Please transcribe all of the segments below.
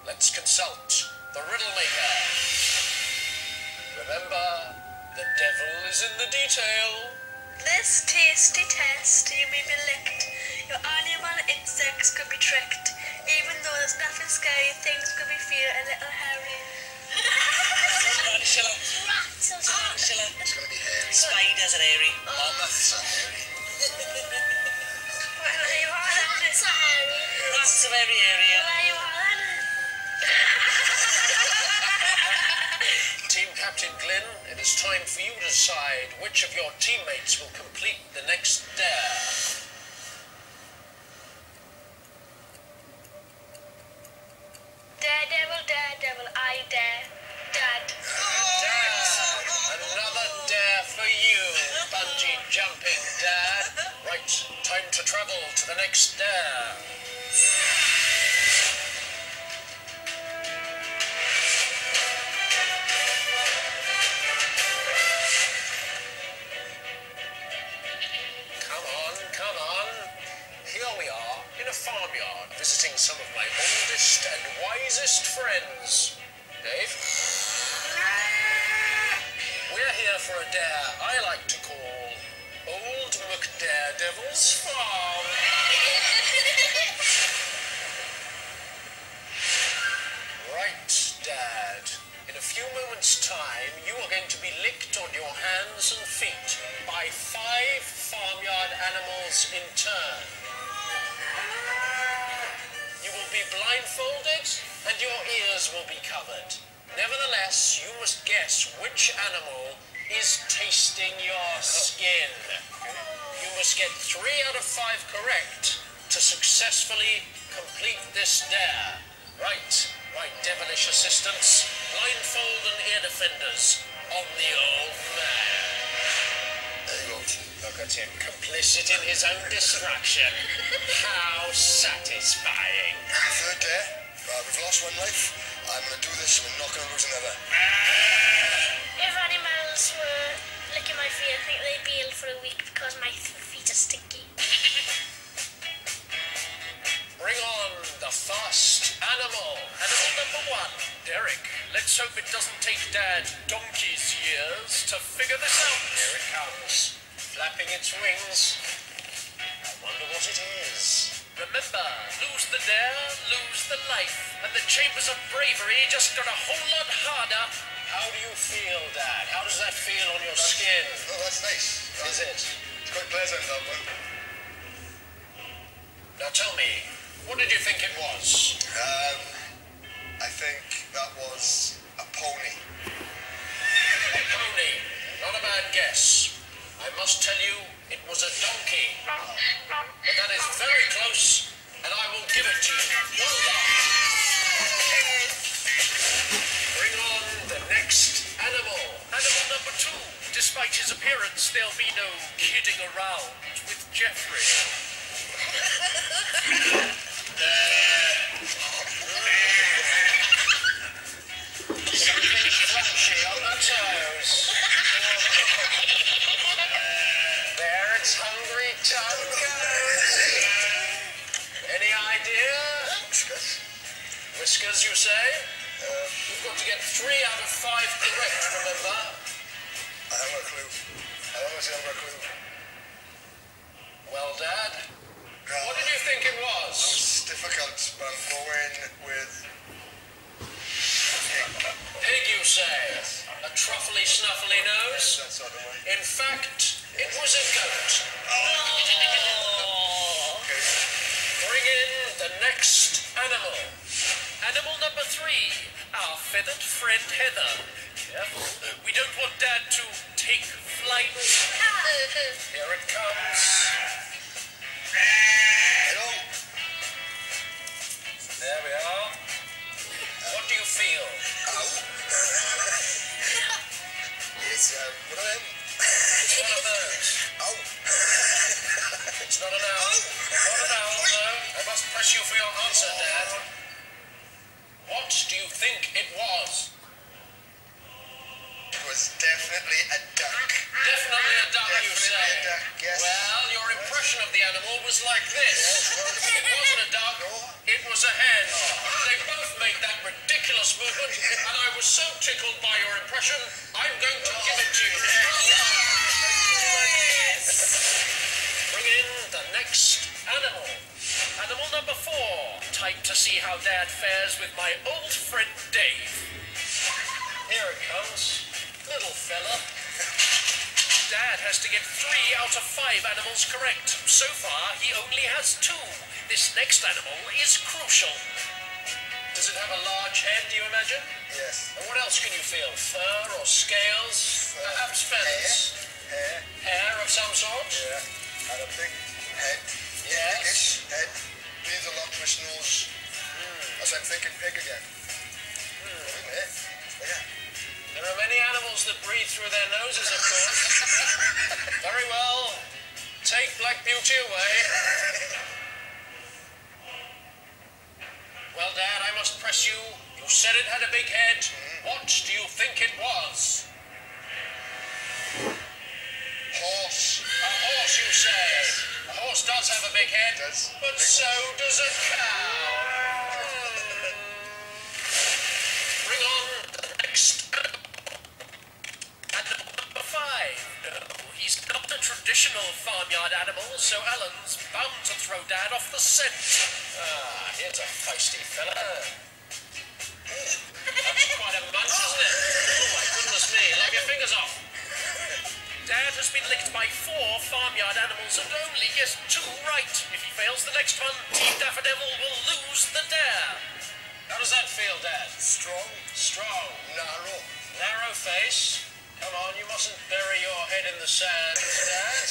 let's consult the riddle maker. Remember, the devil is in the detail. This tasty test, you may be licked. Your animal instincts could be tricked. Even though there's nothing scary, things could be feared a little hairy. Tarantula. Rats or something. Tarantula. It's going to be hairy. Spiders are hairy. Mammoths are hairy. Well, there you are then. Rats are hairy. Rats are very hairy. Well, there you are then. Team Captain Glyn, it is time for you to decide which of your teammates will complete the next dare. Daredevil, daredevil, I dare. Dad. Dad! Another dare for you, bungee jumping dad. Right, time to travel to the next dare. Come on. Here we are, in a farmyard, visiting some of my oldest and wisest friends. Dave? We're here for a dare I like to call Old McDaredevil's Farm. Right, Dad. In a few moments' time, you are going to be licked on your hands and feet by 5 farmyard animals in turn. You will be blindfolded and your ears will be covered. Nevertheless, you must guess which animal is tasting your skin. You must get 3 out of 5 correct to successfully complete this dare. Right, devilish assistants, blindfold and ear defenders on the old man. There you go. Look at him, complicit in his own destruction. How satisfying. Third dare. We've lost 1 life. I'm going to do this and we're not going to lose another. If animals were licking my feet, I think they'd be ill for a week because my feet are stinky. Bring on the first animal. Animal number 1. Derek, let's hope it doesn't take Dad donkey's years to figure this out. Here it comes, flapping its wings. I wonder what it is. Remember, lose the dare, lose the life, and the chambers of bravery just got a whole lot harder. How do you feel, Dad? How does that feel on your skin? Oh, that's nice. Is it? It's quite pleasant, that one. Now tell me, what did you think it was? I think that was a pony. A pony. Not a bad guess. I must tell you, it was a donkey. But that is very close, and I will give it to you. Well done. Bring on the next animal. Animal number 2. Despite his appearance, there'll be no kidding around with Jeffrey. Something flashy on the toes. There its hungry tongue goes. Any idea? Whiskers. Whiskers, you say? You've got to get 3 out of 5 correct, remember? I haven't got a clue. I honestly haven't got a clue. Well, Dad, what did you think it was? It's difficult, but I'm going with Pig, you say? A truffly snuffly nose? that sort of way. In fact, it was a goat. Okay. Bring in the next animal. Animal number 3, our feathered friend Heather. Careful, we don't want Dad to take flight. Here it comes. Hello. There we are. What do you feel? Ow. It's one of them. It's one of those. Ow. It's not an owl. Not an owl, no. I must press you for your answer, Dad. What do you think it was? It was definitely a duck. Definitely a duck, you Definitely say? a duck, yes. Well, your impression of the animal was like this. Yes, well, It wasn't a duck, No. it was a hen. They both made that ridiculous movement, and I was so tickled by your impression, I'm going to give it to you. Bring in the next animal. Animal number 4. Time to see how Dad fares with my old friend Dave. Here it comes. Little fella. Dad has to get 3 out of 5 animals correct. So far, he only has 2. This next animal is crucial. Does it have a large head, do you imagine? Yes. And what else can you feel? Fur or scales? Perhaps feathers? Hair. Hair of some sort? Yeah. And a big head. Yes. Biggish head. Breathes a lot through his nose. As I'm thinking pig again. Isn't it? Yeah. There are many animals that breathe through their noses, of course. Very well. Take Black Beauty away. Well, Dad, I must press you. You said it had a big head. What do you think it was? Horse. A horse, you say? A horse does have a big head, It does. but so does a cow. Bring on the next animal number 5. No, he's not a traditional farmyard animal, so Alan's bound to throw Dad off the scent. Here's a feisty fella. That's quite a munch, isn't it? Oh my goodness me, love your fingers off. Dad has been licked by 4 farmyard animals and only gets 2 right. If he fails the next one, Team Daffodevil will lose the dare. How does that feel, Dad? Strong. Strong. Narrow. Narrow face. Come on, you mustn't bury your head in the sand, Dad.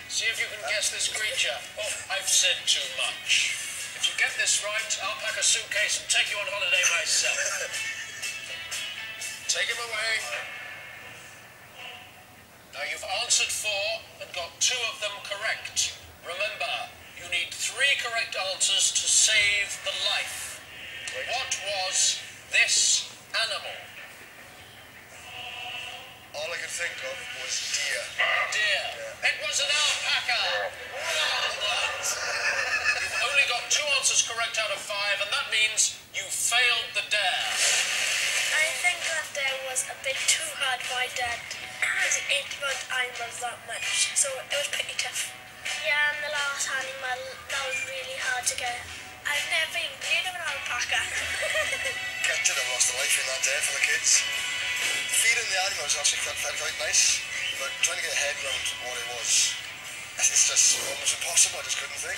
See if you can guess this creature. Oh, I've said too much. If you get this right, I'll pack a suitcase and take you on holiday myself. Take him away. Now you've answered 4 and got 2 of them correct. Remember, you need 3 correct answers to save the life. What was this animal? All I could think of was deer. Deer. It was an alpaca. Well done. You've only got 2 answers correct out of 5, and that means you failed the dare. I think that there was a bit too hard for my dad. Because he ate about animals that much, so it was pretty tough. Yeah, and the last animal, that was really hard to get. I've never even played with an alpaca. Captain have lost a life in that day for the kids. Feeding the animals actually felt quite nice, but trying to get a head around what it was, it's just almost impossible. I just couldn't think.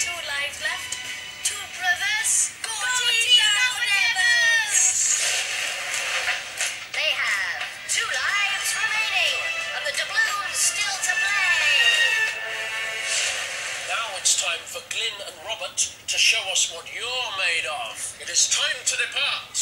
2 lives left. 2 brothers. Go Team Daffodevils! They have 2 lives remaining, and the doubloons still to play. Now it's time for Glyn and Robert to show us what you're made of. It is time to depart.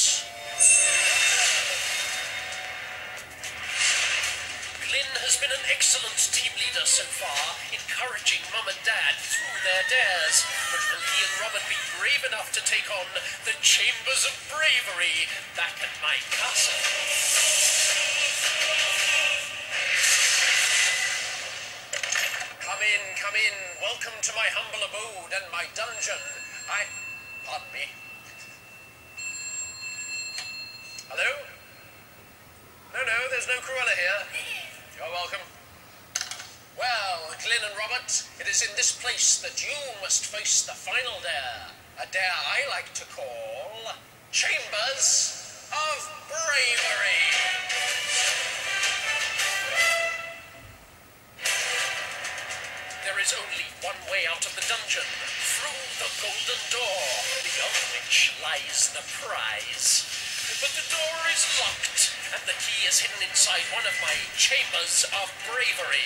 Glyn has been an excellent team leader so far, encouraging Mum and Dad through their dares. But will he and Robert be brave enough to take on the Chambers of Bravery back at my castle? Come in. Welcome to my humble abode and my dungeon. Pardon me. Hello? No, there's no Cruella here. You're welcome. Well, Glyn and Robert, it is in this place that you must face the final dare. A dare I like to call Chambers of Bravery. There is only one way out of the dungeon, through the golden door, beyond which lies the prize. But the door is locked, and the key is hidden inside one of my Chambers of Bravery.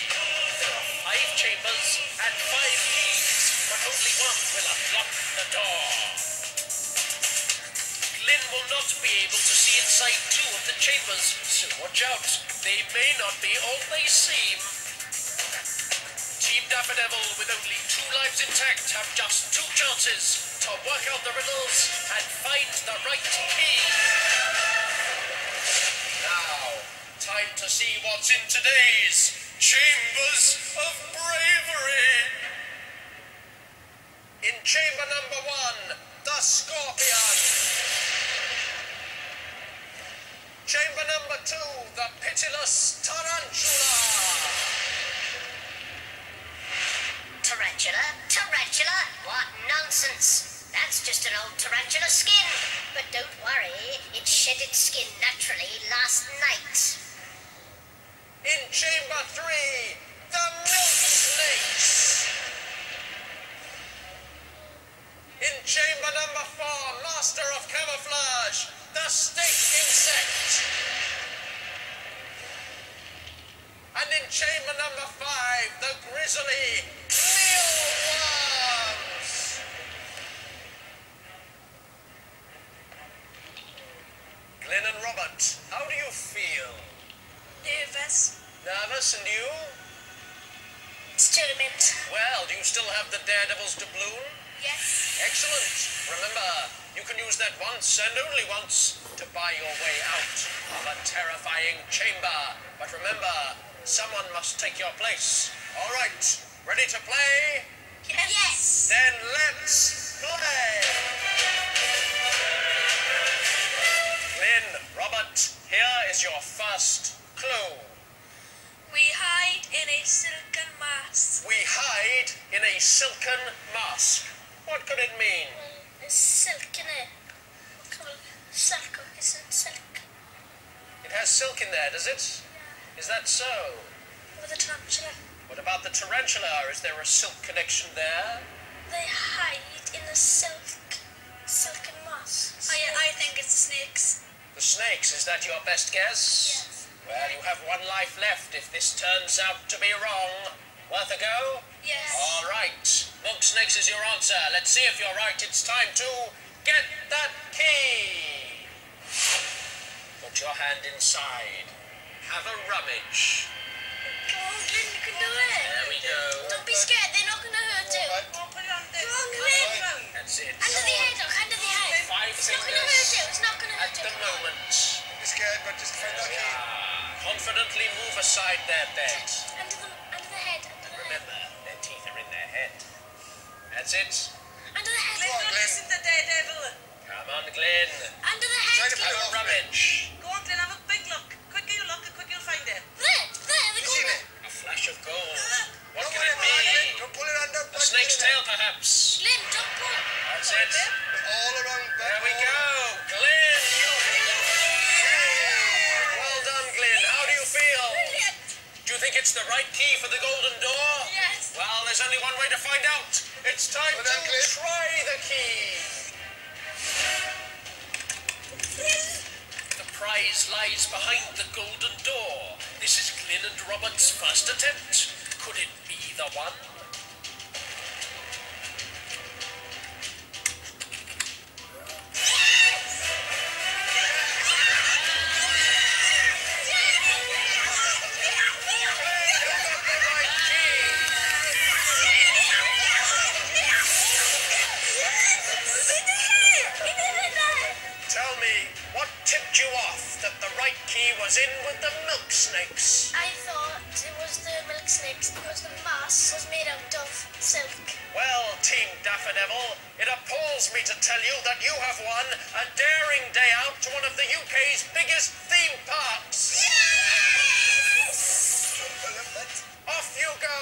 There are 5 chambers and 5 keys, but only one will unlock the door. Glyn will not be able to see inside 2 of the chambers, so watch out. They may not be all they seem. Team Daffodevil, with only 2 lives intact, have just 2 chances to work out the riddles and find the right key. Now, time to see what's in today's Chambers of Bravery. In chamber number 1, the Scorpion. chamber number 2, the pitiless tarantula. Tarantula? Tarantula? What nonsense! That's just an old tarantula skin. But don't worry, it shed its skin naturally last night. In chamber 3, the milk snakes. In chamber number 4, master of camouflage, the snake insect. And in chamber number 5, the grisly mealworms. Glenn and Robert, how do you feel? Nervous. Nervous, and you? Determined. Well, do you still have the Daredevil's doubloon? Yes. Excellent. Remember, you can use that once and only once to buy your way out of a terrifying chamber. But remember, someone must take your place. All right, ready to play? Yes. Then let's play. Glenn, Robert, here is your first clue. We hide in a silken mask. We hide in a silken mask. What could it mean? Well, silk in it. What kind of silk? Is it silk? It has silk in there, does it? Yeah. Is that so? With a tarantula. What about the tarantula? Is there a silk connection there? They hide in a silken mask. I think it's the snakes. The snakes, is that your best guess? Yes. Well, you have one life left if this turns out to be wrong. Worth a go? Yes. All right. Milk snakes is your answer. Let's see if you're right. It's time to get that key. Put your hand inside. Have a rummage. Come on, Glenn, you can do it. There we go. Don't be scared. They're not going to hurt you. Come on, put it on there. Come on, Glenn. That's it. Under the head, look. Under the head. 5 It's not going to hurt you. fingers It's not going to at hurt you. the moment. Be scared, but just find that key. Confidently move aside their bed. Under the head. Under the head. Remember, their teeth are in their head. That's it. Under the head. Glenn, don't listen to Daredevil. Come on, Glenn. Under the Try head. to Have a rummage. Go on, Glenn, have a big look. Quicker you look, the quicker you'll find it. There. The You see golden. me? A flash of gold. What Don't can worry it about it. be? Don't pull it under. A snake's tail, perhaps. Glenn, don't pull. That's it. All around. There we go. Glenn, you... Well done, Glenn. How do you feel? Brilliant. Do you think it's the right key for the golden door? Yes. Well, there's only one way to find out. It's time Well to done, Glenn. try the key. The prize lies behind the golden door. This is Glenn and Robert's first attempt. Could it be the one? Tell me, what tipped you off that the right key was in with the milk snakes? I thought it was the milk snakes because the mask was made out of silk. Well, Team Daffodevil, it appalls me to tell you that you have won a daring day out to one of the UK's biggest theme parks. Off you go!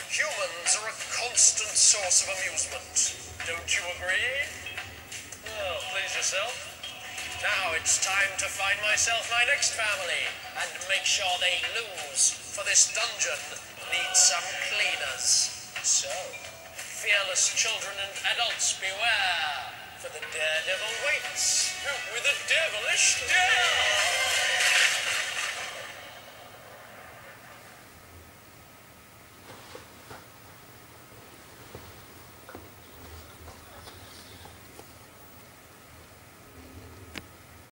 Humans are a constant source of amusement. Don't you agree? Well, please yourself. Now it's time to find myself my next family and make sure they lose, for this dungeon needs some cleaners. So, fearless children and adults beware, for the daredevil waits with a devilish dare.